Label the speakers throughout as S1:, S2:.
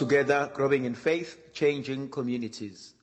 S1: Together, growing in faith, changing communities.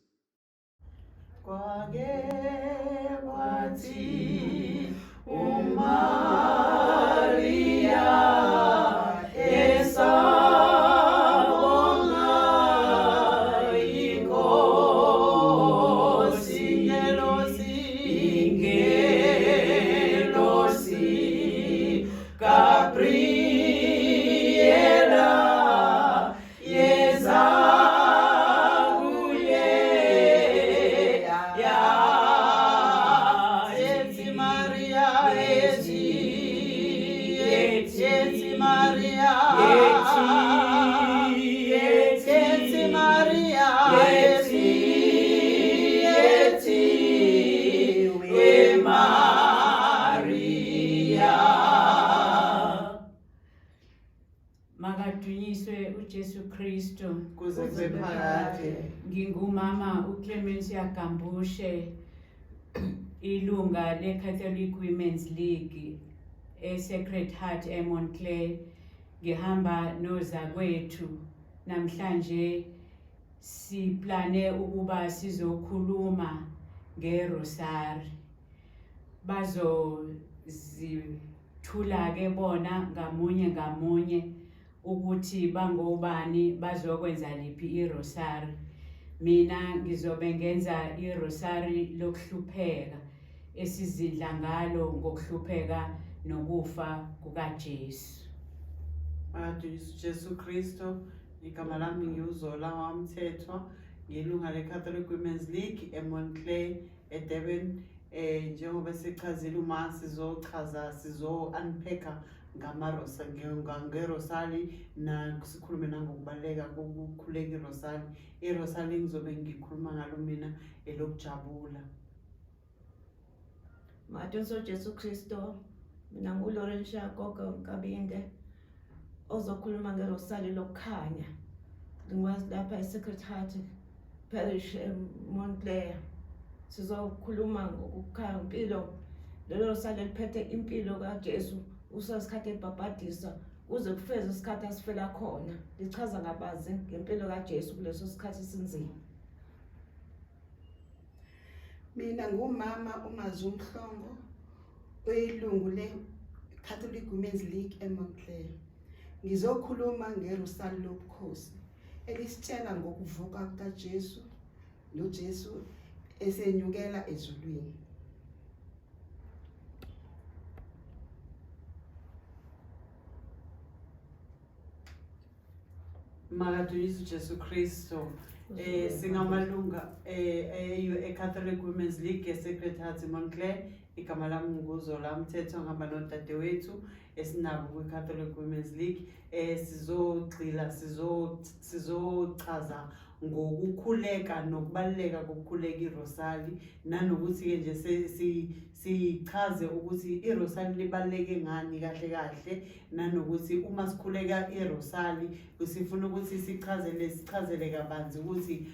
S2: Makadunyiswe uJesu Kristu.
S3: Kuze kube phakade.
S2: Ngingumama uClemensia Gambushe, ilunga leCatholic Women's League eSacred Heart eMontclair. Ngihamba nozakwethu. Namhlanje siplane ukuba sizokhuluma ngerosari. Bazozithula ke bona ngamunye ukuthi bangobani bazokwenza liphi irosari. Mina ngizobe ngenza irosari lokuhlupheka esizidla ngalo ngokuhlupheka nokufa kukaJesu.
S3: Jesu Kristo, igama lami ngiuZola wamthethwa, ngilunga leCatholic Women's League eMontclair eDurban. Njengoba sichazile uma sizochaza sizo-unpacka ngerosali na sikhulume nangokubaluleka kokukhuleka irosali. Irosali ngizobe ngikhuluma ngalo mina elokujabula.
S4: Matonso Jesu Kristo, mina nguLorentia Gogo Nkabinde ozokhuluma ngerosali lokukhanya. Ngingwazi lapha eSacred Heart Parish eMontclair. Sizokhuluma ngokukhanya impilo. Lelo rosali liphethe impilo kaJesu usasikhathe ebhabhadisa kuze kufeze isikhathi asifela khona. Lichaza ngabazi ngempilo kaJesu kuleso sikhathi esinzima.
S5: Mina ngumama uMazumhlongo oyilungu leCatholic Women's League eMontclair. Ngizokhuluma ngerosali lobukhosi elisitshela ngokuvuka kukaJesu noJesu esenyukela ezulwini.
S3: Makadunyiswe Jesu Kristo. Singamalunga eCatholic Women's League eSacred Heart eMontclair. Igama lami nguZola wamthethwa, ngihamba nodadewethu esinabo kwiCatholic Women's League. Sizogxila sizochaza ngokukhuleka nokubaluleka kokukhuleka irosali, nanokuthi ke nje sichaze ukuthi irosali libaluleke ngani kahle, nanokuthi uma sikhuleka irosali sifuna ukuthi sichazele kabanzi ukuthi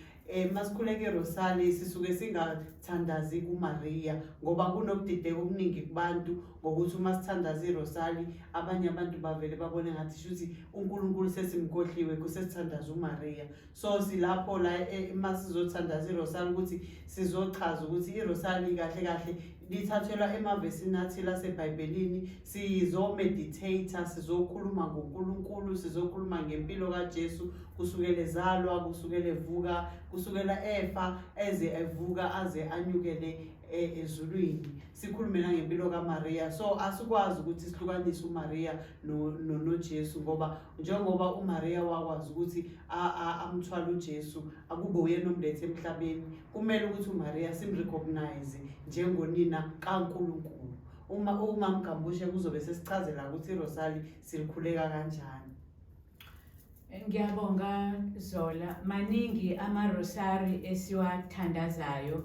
S3: masikhuleka irosali sisuke singathandazi kuMaria, ngoba kunokudideka okuningi kubantu ngokuthi uma sithandaza irosali abanye abantu bavele babone ngathi shuthi uNkulunkulu sesimkhohliwe kusesithandaza uMaria. So silapho la masizothandaza irosali ukuthi sizochaza ukuthi irosali kahle lithathelwa emavesini athile aseBhayibhelini. Sizomeditate, sizokhuluma ngoNkulunkulu, sizokhuluma ngempilo kaJesu kusukela ezalwa, kusukela evuka, kusukela efa eze evuka aze anyukele ezulwini. Sikhulume ngempilo kaMaria. So asikwazi ukuthi sihlukanise uMaria noJesu, ngoba njengoba uMaria wakwazi ukuthi amthwala uJesu akube uyena omlethe emhlabeni, kumele ukuthi uMaria simrecognize njengonina kaNkulunkulu. Uma Mgambushe kuzobe sesichazela ukuthi irosali silikhuleka kanjani.
S2: Ngiyabonga Zola. Maningi amarosari esiwathandazayo,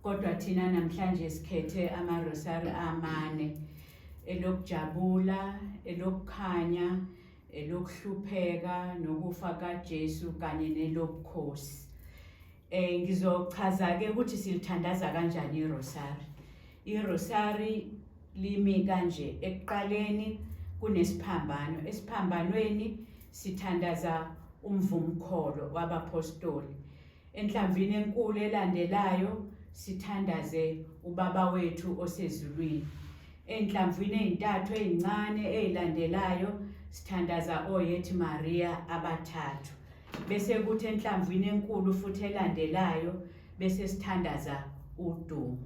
S2: kodwa thina namhlanje sikhethe amarosari amane: elokujabula, elokukhanya, elokuhlupheka nokufa kaJesu kanye nelobukhosi. Ngizochaza ke ukuthi silithandaza kanjani irosari. Irosari limi kanje: ekuqaleni kunesphambano. Esiphambanweni sithandaza umvumkholo wabapostoli. Enhlamvini enkulu elandelayo sithandaze ubaba wethu osezulwini. Enhlamvini ezintathu ezincane ezilandelayo sithandaza oyethi Maria abathathu. Bese kuthi enhlamvini enkulu futhi elandelayo bese sithandaza udumo.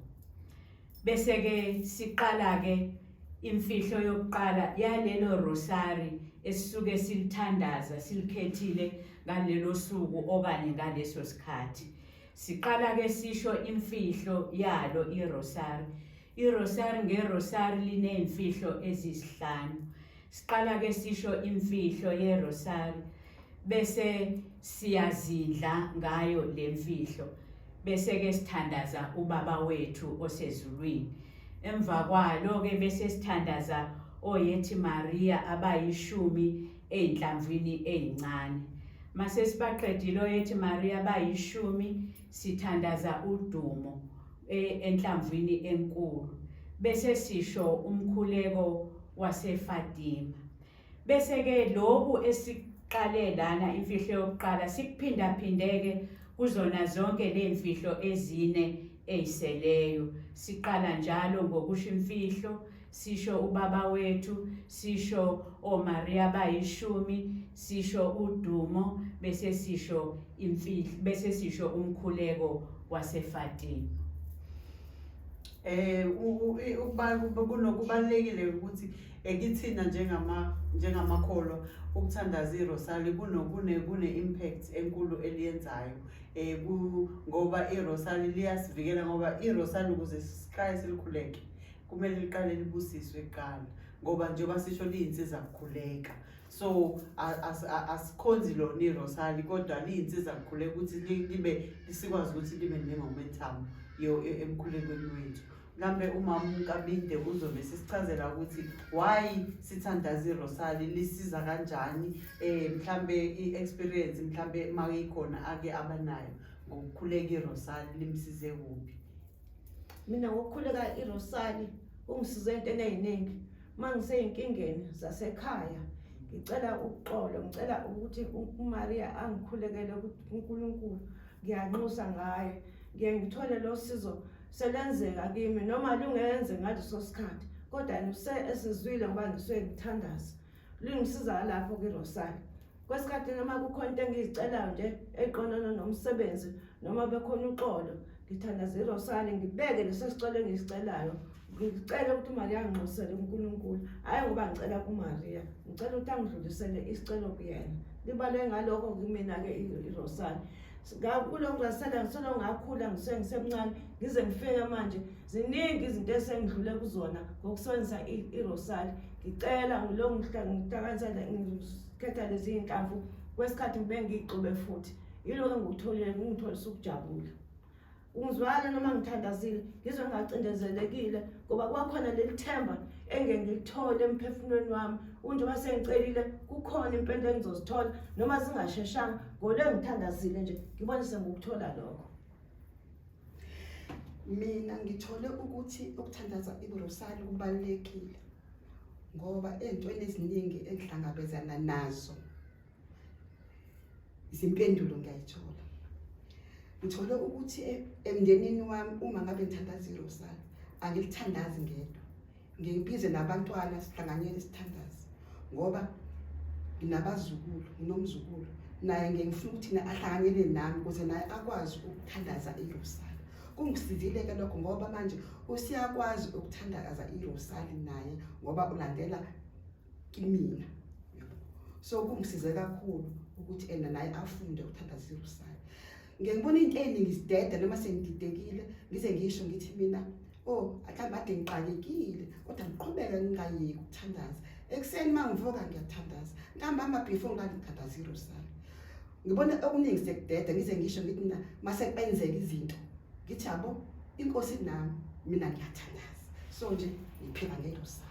S2: Bese ke siqala ke imfihlo yokuqala yalelo rosari esisuke silithandaza silikhethile ngalelo suku okanye ngaleso sikhathi. Siqala ke sisho imfihlo yalo irosari. Irosari ngerosari linemfihlo ezisihlanu. Siqala ke sisho imfihlo yerosari bese siyazindla ngayo lemfihlo. Bese ke sithandaza ubaba wethu osezulwini. Emva kwalo ke bese sithandaza oyethi Maria abayishumi enhlamvini ezincane. Mase sibaqedile oyethi Maria abayishumi sithandaza udumo enhlamvini enkulu. Bese sisho umkhuleko waseFatima. Bese ke lokhu esiqale lana imfihlo yokuqala sikuphinda phindeke kuzona zonke lemfihlo ezine eyiseleyo. Siqala njalo ngokusho imfihlo, sisho ubaba wethu, sisho oMaria bayishumi, sisho udumo, bese sisho imfihlo, bese sisho umkhuleko waseFatima.
S3: Kunokubalekile ukuthi ekithina njengamakholwa ukuthandaza irosali kune impact enkulu eliyenzayo. Ngoba irosali liyasivikela ngoba irosali ukuze siqale silikhuleke kumele liqale libusiswe kuqala ngoba njengoba sisho liyinsiza kukhuleka. So asikhonzi lona irosali kodwa liyinsiza kukhuleka ukuthi libe sikwazi ukuthi libe nemomentum emkhulekweni wethu. Mhlambe umama uNkabinde uzobe sisichazela ukuthi why sithandaza irosali lisiza kanjani mhlambe iexperience mhlambe mayikhona ake abanayo ngokukhuleka irosali limsize kuphi.
S4: Mina ngokukhuleka irosali ungisize into eziningi. Mangisey'inkingeni zasekhaya ngicela uxolo, ngicela ukuthi uMaria angikhulekele uNkulunkulu, ngiyanxusa ngaye, ngiyangithole lo sizo selenzeka kimi noma lungenze ngaleso sikhathi kodwa esizwile ngoba ngisuke ngithandaza lingisiza lapho kwirosali. Kwesikhathi noma kukhona into engizicelayo nje eqonana nomsebenzi noma bekhona uxolo ngithandaza irosali ngibeke leso sicelo engisicelayo. Ngicela ukuthi uMaria anginxusele uNkulunkulu, hayi ngoba ngicela kuMaria, ngicela ukuthi angidlulisele isicelo kuyena. Libaleke ngalokho kumina-ke irosali. Kulokhu ngasala ngisolo ngakhula ngisemncane ngize ngifike manje ziningi izinto esengidlule kuzona ngokusebenzisa irosali. Ngicela ngilo ngihlanganisa ngikhetha lezi zinhlamvu kwesikhathi ngibe ngixube futhi yiloko engikutholile ngitholisa ukujabula. Ungizwala noma ngithandazile ngizwe ngingacindezelekile ngoba kwakhona leli themba engeke ngilithole emphefumulweni wami. Njengoba sengicelile kukhona impela engizozithola noma zingasheshanga ngole ngithandazile nje ngibonise ngokuthola lokho.
S5: Mina ngithole ukuthi ukuthandaza irosali kubalekile ngoba ezintweni eziningi engihlangabezana nazo izimpendulo ngiyayithola. Ngithole ukuthi emndenini wami uma ngabe ngithandaza irosali angilithandazi ngedwa, ngibize nabantwana sihlanganyele sithandaze ngoba nginabazukulu, nginomzukulu naye ngifuna ukuthi ahlanganyele nami ukuze naye akwazi ukuthandaza irosali. Kungisizile ke lokho ngoba manje usiyakwazi ukuthandaza irosali naye ngoba ulandela kimina. So kungisize kakhulu ukuthi naye afunde ukuthandaza irosali. Ngiyibona into eziningi sidede noma sengididekile ngize ngisho ngithi mina akhambe ade ngiqalekile kodwa ngiqhubeka ngingayeki ukuthandaza. Ekseni mangivuka ngiyathandaza, ntambama before ngithandaza irosali. Ngibona okuningi sekudede ngize ngisho ngithi mina mase kwenzeka izinto ngithi yabo inkosi nami mina ngiyathandaza. So nje ngiphila ngerosali.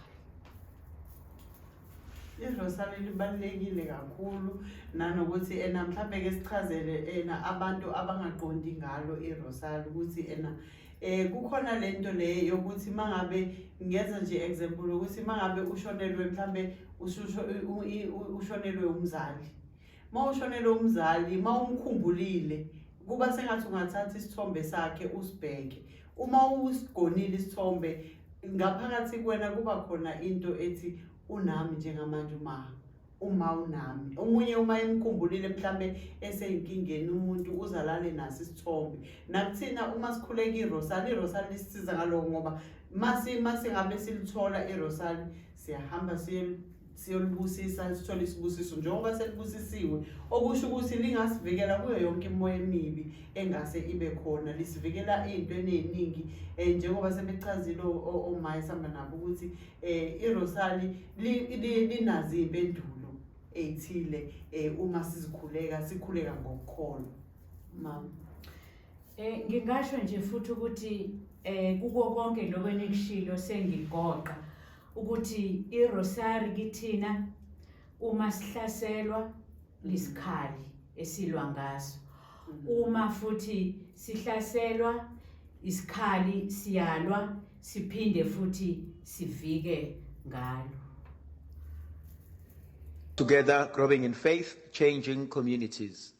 S3: Irosali libalekile kakhulu nanokuthi mhlambe ke sichazele abantu abangaqondi ngalo irosali ukuthi kukhona lento le yokuthi mangabe ngenza nje example ukuthi mangabe ushonelwe mhlambe ushonelwe umzali mawushonela umzali mawumkhumbulile kuba sengathi ungathatha isithombe sakhe usibheke uma usigonile isithombe ngaphakathi kuwena kuba khona into ethi unami njengamanje uma unami omunye uma emkhumbulile mhlambe eseyinkingeni umuntu uzalale naso isithombe nakuthina uma sikhuleka irosali lisisiza ngaloko ngoba mase ngabe silithola irosali siyahamba siyolibusisa sithole isibusiso njengoba selibusisiwe okusho ukuthi lingasivikela kuyo yonke imoya emibi engase ibe khona lisivikela ezintweni eziningi njengoba sebechazile omaye samba nabo ukuthi irosali linazi impendulo ethile uma sikhuleka ngokukholwa mama
S2: ngingasho nje futhi ukuthi kuko konke lokho enikushilo sengigoqa ukuthi irosari kithina uma sihlaselwa lisikhali esilwa ngaso uma futhi sihlaselwa isikhali siyalwa siphinde futhi sivike ngalo.
S1: Together, growing in faith, changing communities.